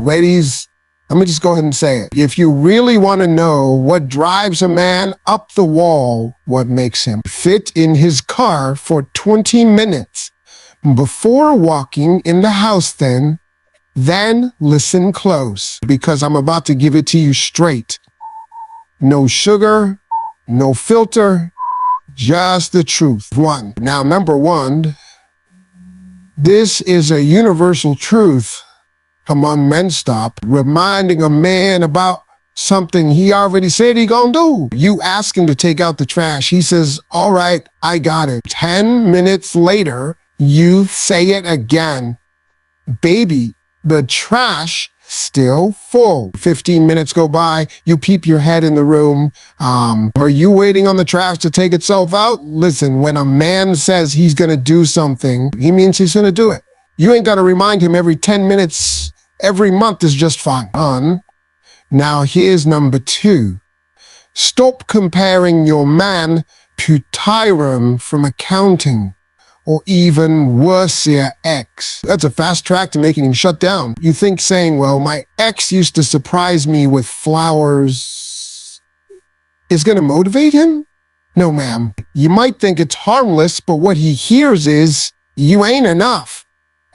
Ladies, let me just go ahead and say it. If you really want to know what drives a man up the wall, what makes him fit in his car for 20 minutes before walking in the house, then listen close, because I'm about to give it to you straight. No sugar, no filter, just the truth. Now, number one, this is a universal truth among men. Stop reminding a man about something he already said he gonna do. You ask him to take out the trash. He says, all right, I got it. 10 minutes later, you say it again. Baby, the trash still full. 15 minutes go by, you peep your head in the room. Are you waiting on the trash to take itself out? Listen, when a man says he's gonna do something, he means he's gonna do it. You ain't gotta remind him every 10 minutes, every month is just fine. Now here's number two. Stop comparing your man to Tyrone from accounting, or even worse, your ex. That's a fast track to making him shut down. You think saying, well, my ex used to surprise me with flowers is gonna motivate him? No, ma'am. You might think it's harmless, but what he hears is, you ain't enough.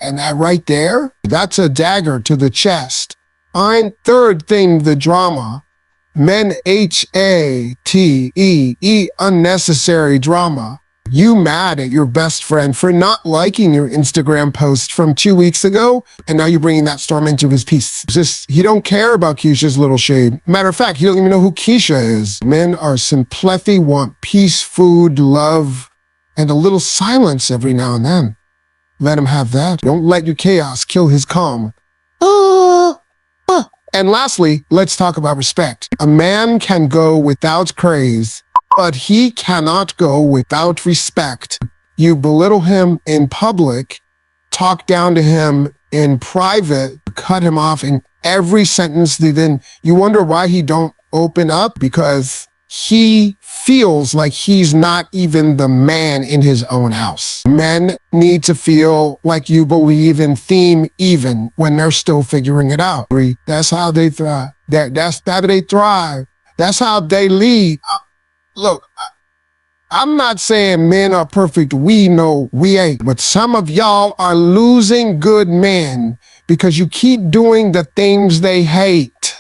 And that right there, that's a dagger to the chest. Third thing, the drama. Men, HATEE, unnecessary drama. You mad at your best friend for not liking your Instagram post from 2 weeks ago, and now you're bringing that storm into his piece. He don't care about Keisha's little shade. Matter of fact, he don't even know who Keisha is. Men are simplethy, want peace, food, love, and a little silence every now and then. Let him have that. Don't let your chaos kill his calm. And lastly, let's talk about respect. A man can go without praise, but he cannot go without respect. You belittle him in public, talk down to him in private, cut him off in every sentence, then you wonder why he don't open up, because he feels like he's not even the man in his own house. Men need to feel like you believe in theme even when they're still figuring it out. That's how they thrive. That's how they thrive. That's how they lead. Look, I'm not saying men are perfect. We know we ain't. But some of y'all are losing good men because you keep doing the things they hate.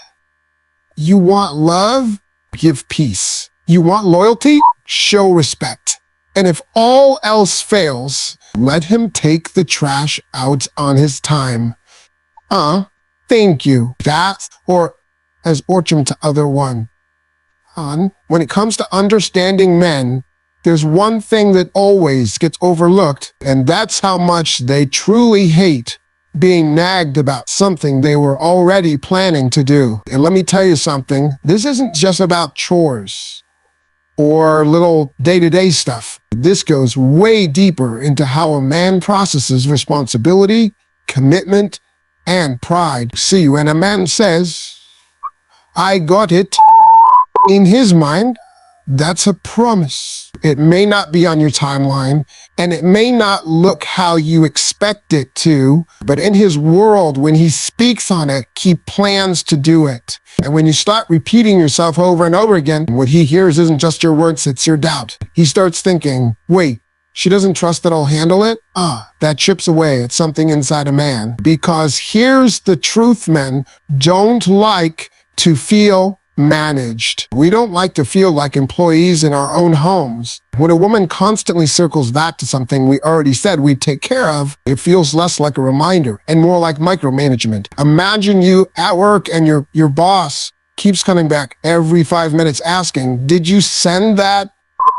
You want love? Give peace. You want loyalty? Show respect. And if all else fails, let him take the trash out on his time. Thank you. That, or as Orcham to other one. When it comes to understanding men, there's one thing that always gets overlooked, and that's how much they truly hate being nagged about something they were already planning to do. And let me tell you something, this isn't just about chores or little day-to-day stuff. This goes way deeper into how a man processes responsibility, commitment, and pride. See, when a man says, I got it, in his mind, that's a promise. It may not be on your timeline, and it may not look how you expect it to, but in his world, when he speaks on it, he plans to do it. And when you start repeating yourself over and over again, what he hears isn't just your words, it's your doubt. He starts thinking, wait, she doesn't trust that I'll handle it? That chips away at something inside a man. Because here's the truth, men don't like to feel managed. We don't like to feel like employees in our own homes. When a woman constantly circles back to something we already said we'd take care of, it feels less like a reminder and more like micromanagement. Imagine you at work and your boss keeps coming back every 5 minutes asking, did you send that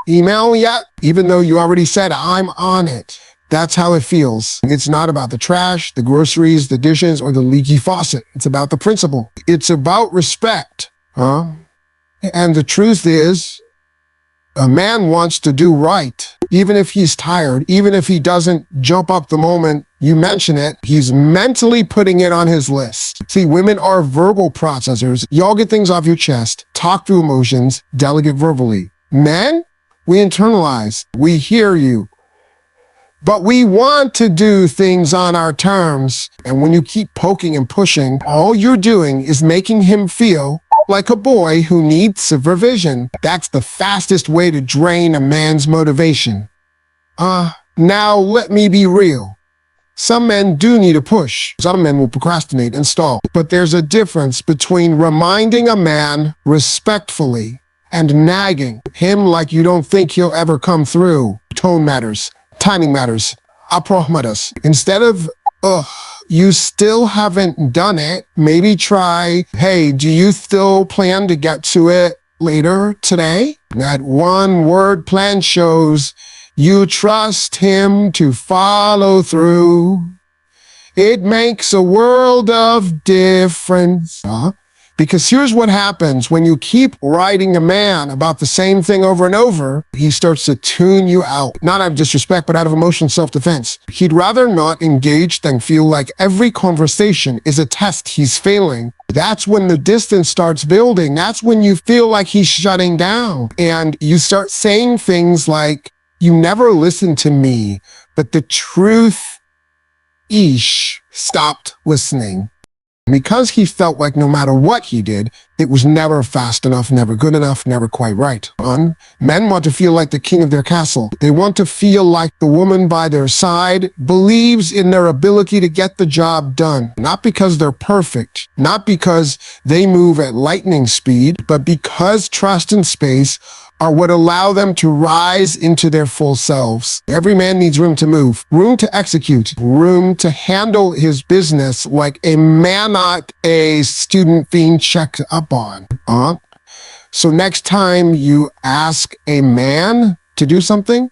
email yet? Even though you already said, I'm on it. That's how it feels. It's not about the trash, the groceries, the dishes, or the leaky faucet. It's about the principle. It's about respect. And the truth is, a man wants to do right. Even if he's tired, even if he doesn't jump up the moment you mention it, he's mentally putting it on his list. See, women are verbal processors. Y'all get things off your chest, talk through emotions, delegate verbally. Men, we internalize. We hear you. But we want to do things on our terms. And when you keep poking and pushing, all you're doing is making him feel like a boy who needs supervision. That's the fastest way to drain a man's motivation. Now let me be real. Some men do need a push. Some men will procrastinate and stall. But there's a difference between reminding a man respectfully and nagging him like you don't think he'll ever come through. Tone matters. Timing matters. Approach matters. Instead of, you still haven't done it, maybe try, hey, do you still plan to get to it later today? That one-word plan shows you trust him to follow through. It makes a world of difference. Because here's what happens when you keep writing a man about the same thing over and over. He starts to tune you out, not out of disrespect, but out of emotional self-defense. He'd rather not engage than feel like every conversation is a test he's failing. That's when the distance starts building. That's when you feel like he's shutting down. And you start saying things like, you never listened to me, but the truth, stopped listening. Because he felt like no matter what he did, it was never fast enough, never good enough, never quite right. Men want to feel like the king of their castle. They want to feel like the woman by their side believes in their ability to get the job done. Not because they're perfect, not because they move at lightning speed, but because trust and space are what allow them to rise into their full selves. Every man needs room to move, room to execute, room to handle his business like a man, not a student being checked up on. So next time you ask a man to do something,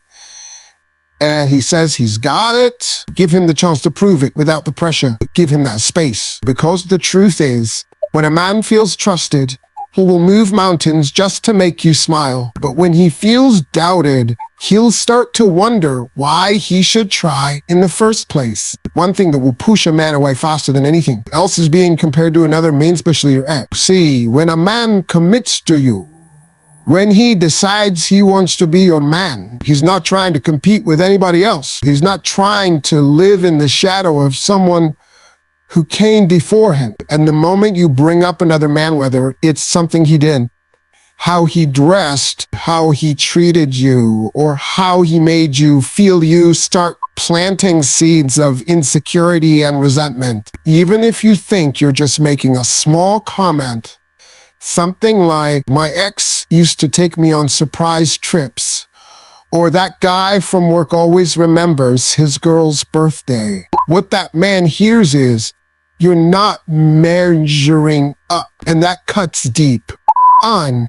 and he says he's got it, give him the chance to prove it without the pressure. Give him that space. Because the truth is, when a man feels trusted, he will move mountains just to make you smile. But when he feels doubted, he'll start to wonder why he should try in the first place. One thing that will push a man away faster than anything else is being compared to another man, especially your ex. See, when a man commits to you, when he decides he wants to be your man, he's not trying to compete with anybody else. He's not trying to live in the shadow of someone who came before him. And the moment you bring up another man, whether it's something he did, how he dressed, how he treated you, or how he made you feel, you start planting seeds of insecurity and resentment. Even if you think you're just making a small comment, something like, my ex used to take me on surprise trips, or that guy from work always remembers his girl's birthday. What that man hears is, you're not measuring up, and that cuts deep.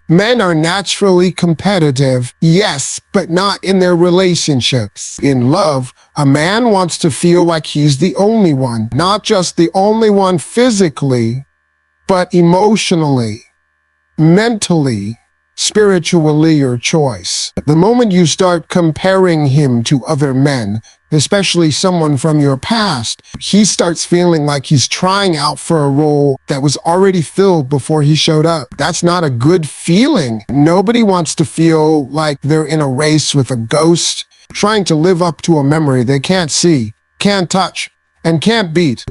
Men are naturally competitive, yes, but not in their relationships. In love, a man wants to feel like he's the only one, not just the only one physically, but emotionally, mentally, spiritually, your choice. The moment you start comparing him to other men, especially someone from your past, he starts feeling like he's trying out for a role that was already filled before he showed up. That's not a good feeling. Nobody wants to feel like they're in a race with a ghost, trying to live up to a memory they can't see, can't touch, and can't beat.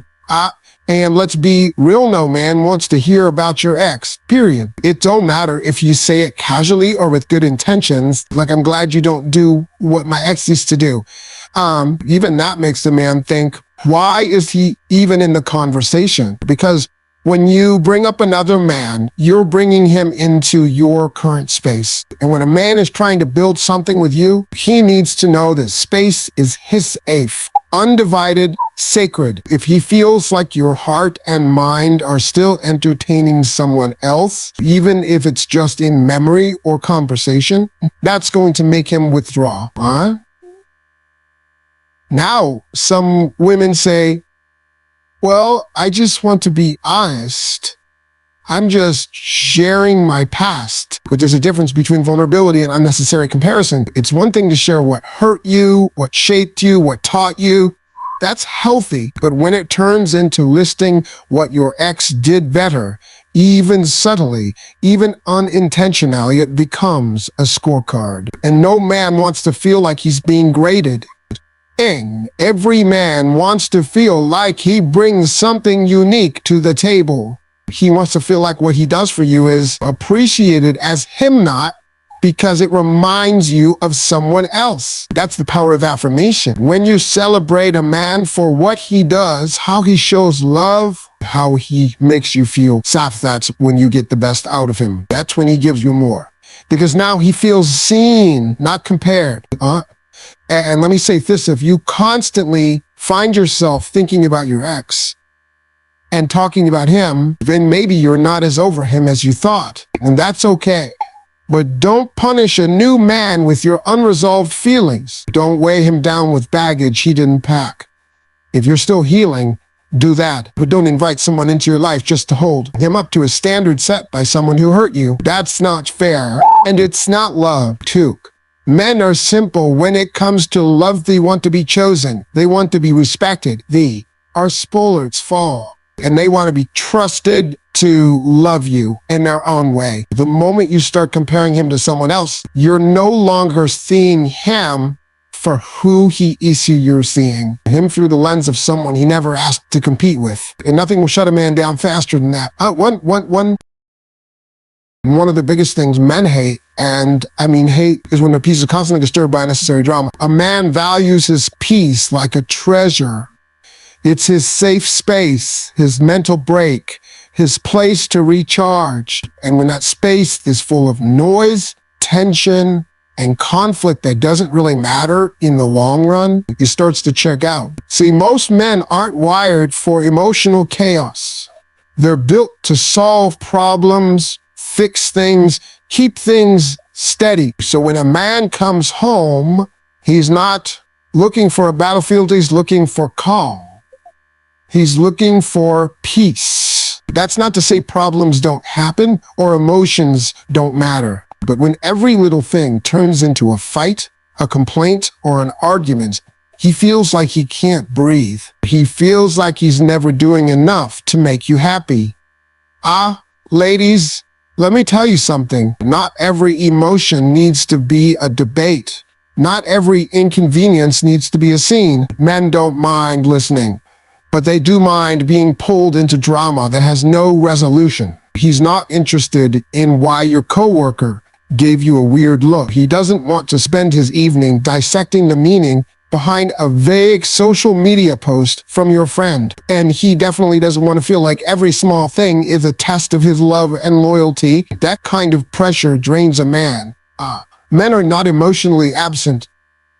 And let's be real, no man wants to hear about your ex, period. It don't matter if you say it casually or with good intentions, like, I'm glad you don't do what my ex used to do. Even that makes the man think, why is he even in the conversation? Because when you bring up another man, you're bringing him into your current space. And when a man is trying to build something with you, he needs to know that space is his safe, undivided, sacred. If he feels like your heart and mind are still entertaining someone else, even if it's just in memory or conversation, that's going to make him withdraw. Now, some women say, well, I just want to be honest. I'm just sharing my past. But there's a difference between vulnerability and unnecessary comparison. It's one thing to share what hurt you, what shaped you, what taught you. That's healthy. But when it turns into listing what your ex did better, even subtly, even unintentionally, it becomes a scorecard. And no man wants to feel like he's being graded. Every man wants to feel like he brings something unique to the table. He wants to feel like what he does for you is appreciated as him not, because it reminds you of someone else. That's the power of affirmation. When you celebrate a man for what he does, how he shows love, how he makes you feel soft, that's when you get the best out of him. That's when he gives you more. Because now he feels seen, not compared. And let me say this, if you constantly find yourself thinking about your ex and talking about him, then maybe you're not as over him as you thought. And that's okay. But don't punish a new man with your unresolved feelings. Don't weigh him down with baggage he didn't pack. If you're still healing, do that. But don't invite someone into your life just to hold him up to a standard set by someone who hurt you. That's not fair. And it's not love, too. Men are simple when it comes to love. They want to be chosen. They want to be respected. They are spoilers fall. And they want to be trusted to love you in their own way. The moment you start comparing him to someone else, you're no longer seeing him for who he is. You're seeing him through the lens of someone he never asked to compete with. And nothing will shut a man down faster than that. One of the biggest things men hate, and I mean hate, is when their peace is constantly disturbed by unnecessary drama. A man values his peace like a treasure. It's his safe space, his mental break, his place to recharge. And when that space is full of noise, tension, and conflict that doesn't really matter in the long run, he starts to check out. See, most men aren't wired for emotional chaos. They're built to solve problems, fix things, keep things steady. So when a man comes home, he's not looking for a battlefield, he's looking for calm. He's looking for peace. That's not to say problems don't happen or emotions don't matter. But when every little thing turns into a fight, a complaint, or an argument, he feels like he can't breathe. He feels like he's never doing enough to make you happy. Ladies, let me tell you something. Not every emotion needs to be a debate. Not every inconvenience needs to be a scene. Men don't mind listening, but they do mind being pulled into drama that has no resolution. He's not interested in why your coworker gave you a weird look. He doesn't want to spend his evening dissecting the meaning behind a vague social media post from your friend. And he definitely doesn't want to feel like every small thing is a test of his love and loyalty. That kind of pressure drains a man. Men are not emotionally absent.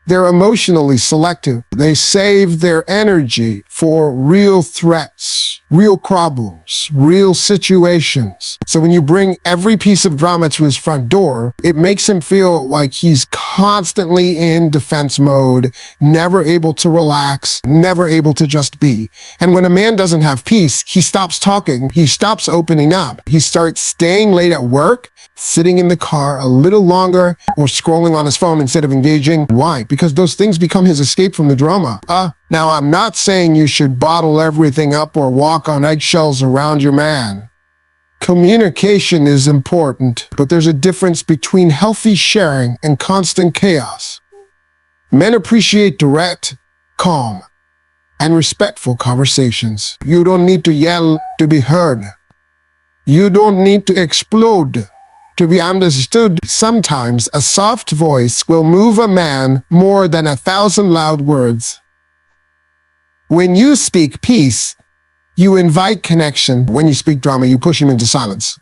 They're emotionally selective. They save their energy for real threats, real problems, real situations. So when you bring every piece of drama to his front door, it makes him feel like he's constantly in defense mode, never able to relax, never able to just be. And when a man doesn't have peace, he stops talking, he stops opening up, he starts staying late at work, sitting in the car a little longer, or scrolling on his phone instead of engaging. Why? Because those things become his escape from the drama. Now I'm not saying you should bottle everything up or walk on eggshells around your man. Communication is important, but there's a difference between healthy sharing and constant chaos. Men appreciate direct, calm, and respectful conversations. You don't need to yell to be heard. You don't need to explode to be understood. Sometimes a soft voice will move a man more than 1,000 loud words. When you speak peace, you invite connection. When you speak drama, you push him into silence.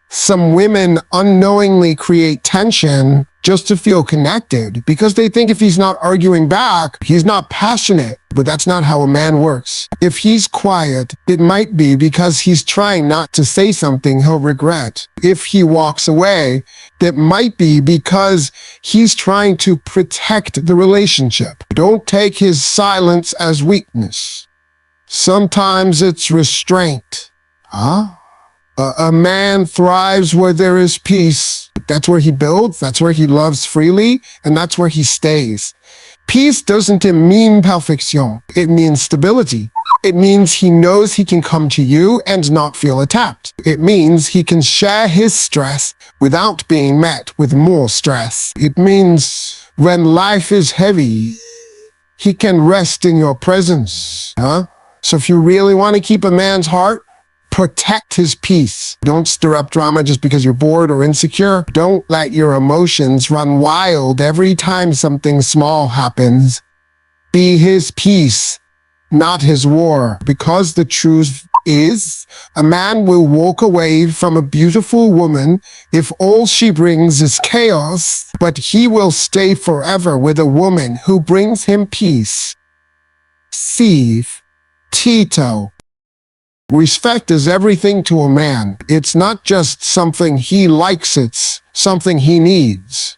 Some women unknowingly create tension just to feel connected because they think if he's not arguing back, he's not passionate. But that's not how a man works. If he's quiet, it might be because he's trying not to say something he'll regret. If he walks away, it might be because he's trying to protect the relationship. Don't take his silence as weakness. Sometimes it's restraint. A man thrives where there is peace. That's where he builds, that's where he loves freely, and that's where he stays. Peace doesn't mean perfection. It means stability. It means he knows he can come to you and not feel attacked. It means he can share his stress without being met with more stress. It means when life is heavy, he can rest in your presence. So if you really want to keep a man's heart, protect his peace. Don't stir up drama just because you're bored or insecure. Don't let your emotions run wild every time something small happens. Be his peace, not his war. Because the truth is, a man will walk away from a beautiful woman if all she brings is chaos, but he will stay forever with a woman who brings him peace. Steve, Tito. Respect is everything to a man. It's not just something he likes, it's something he needs.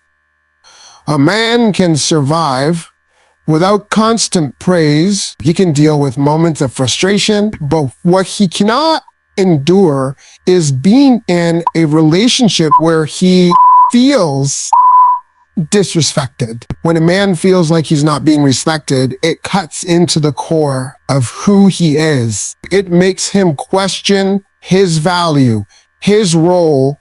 A man can survive without constant praise. He can deal with moments of frustration, but what he cannot endure is being in a relationship where he feels disrespected. When a man feels like he's not being respected, it cuts into the core of who he is. It makes him question his value, his role,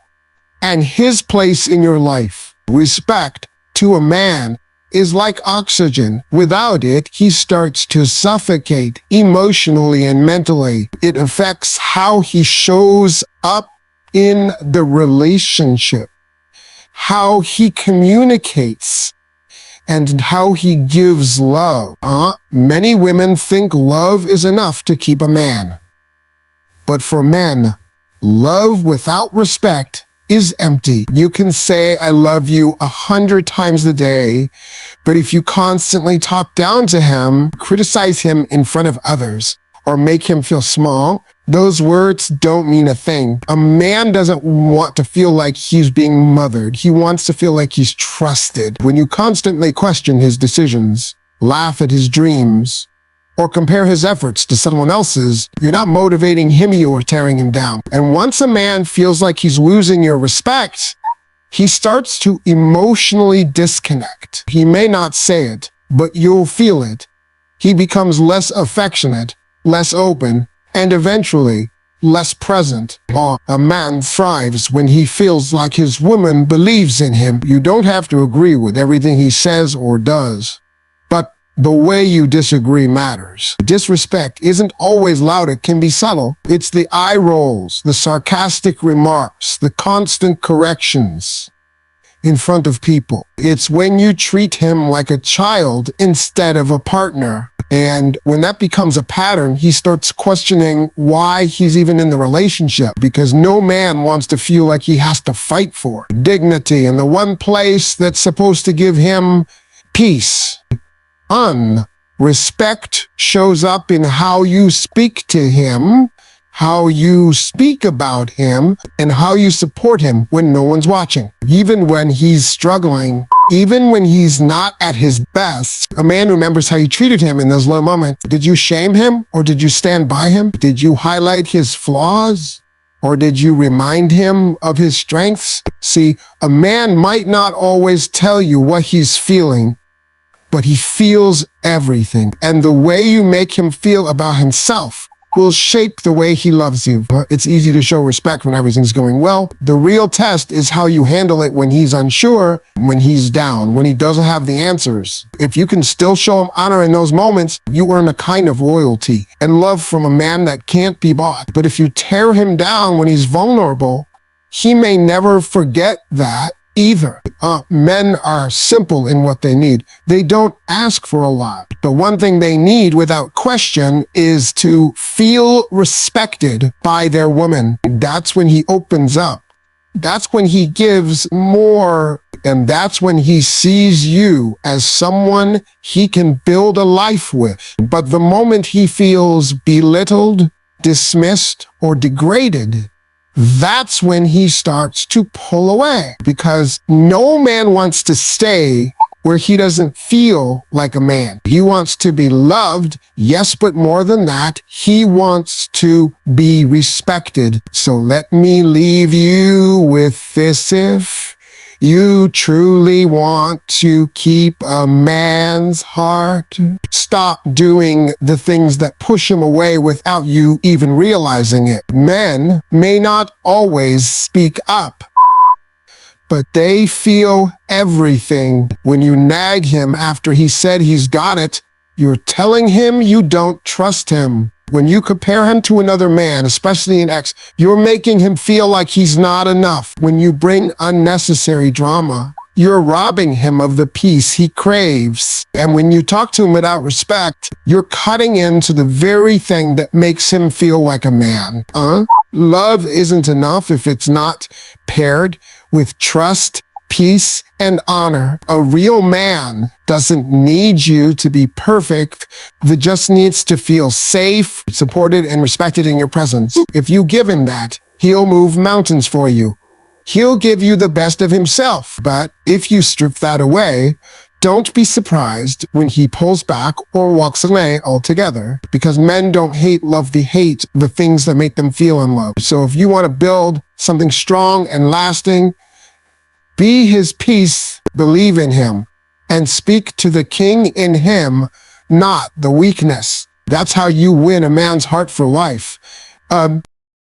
and his place in your life. Respect to a man is like oxygen. Without it, he starts to suffocate emotionally and mentally. It affects how he shows up in the relationship, how he communicates, and how he gives love. Many women think love is enough to keep a man. But for men, love without respect is empty. You can say, I love you 100 times a day, but if you constantly talk down to him, criticize him in front of others, or make him feel small, those words don't mean a thing. A man doesn't want to feel like he's being mothered. He wants to feel like he's trusted. When you constantly question his decisions, laugh at his dreams, or compare his efforts to someone else's, you're not motivating him, you are tearing him down. And once a man feels like he's losing your respect, he starts to emotionally disconnect. He may not say it, but you'll feel it. He becomes less affectionate, less open, and eventually less present. A man thrives when he feels like his woman believes in him. You don't have to agree with everything he says or does, but the way you disagree matters. Disrespect isn't always loud, it can be subtle. It's the eye rolls, the sarcastic remarks, the constant corrections in front of people. It's when you treat him like a child instead of a partner. And when that becomes a pattern, he starts questioning why he's even in the relationship, because no man wants to feel like he has to fight for dignity and the one place that's supposed to give him peace. Respect shows up in how you speak to him, how you speak about him, and how you support him when no one's watching. Even when he's struggling, even when he's not at his best, a man remembers how you treated him in those low moments. Did you shame him, or did you stand by him? Did you highlight his flaws, or did you remind him of his strengths? See, a man might not always tell you what he's feeling, but he feels everything. And the way you make him feel about himself will shape the way he loves you. It's easy to show respect when everything's going well. The real test is how you handle it when he's unsure, when he's down, when he doesn't have the answers. If you can still show him honor in those moments, you earn a kind of loyalty and love from a man that can't be bought. But if you tear him down when he's vulnerable, he may never forget that either. Men are simple in what they need. They don't ask for a lot. The one thing they need without question is to feel respected by their woman. That's when he opens up. That's when he gives more. And that's when he sees you as someone he can build a life with. But the moment he feels belittled, dismissed, or degraded, that's when he starts to pull away, because no man wants to stay where he doesn't feel like a man. He wants to be loved, yes, but more than that, he wants to be respected. So let me leave you with this: if you truly want to keep a man's heart, stop doing the things that push him away without you even realizing it. Men may not always speak up, but they feel everything. When you nag him after he said he's got it, You're telling him you don't trust him. When you compare him to another man, especially an ex, you're making him feel like he's not enough. When you bring unnecessary drama, you're robbing him of the peace he craves. And when you talk to him without respect, you're cutting into the very thing that makes him feel like a man. Love isn't enough if it's not paired with trust, peace, and honor. A real man doesn't need you to be perfect. He just needs to feel safe, supported, and respected in your presence. If you give him that, he'll move mountains for you. He'll give you the best of himself. But if you strip that away, don't be surprised when he pulls back or walks away altogether, because men don't hate love, they hate the things that make them feel in love. So if you want to build something strong and lasting, be his peace, believe in him, and speak to the king in him, not the weakness. That's how you win a man's heart for life.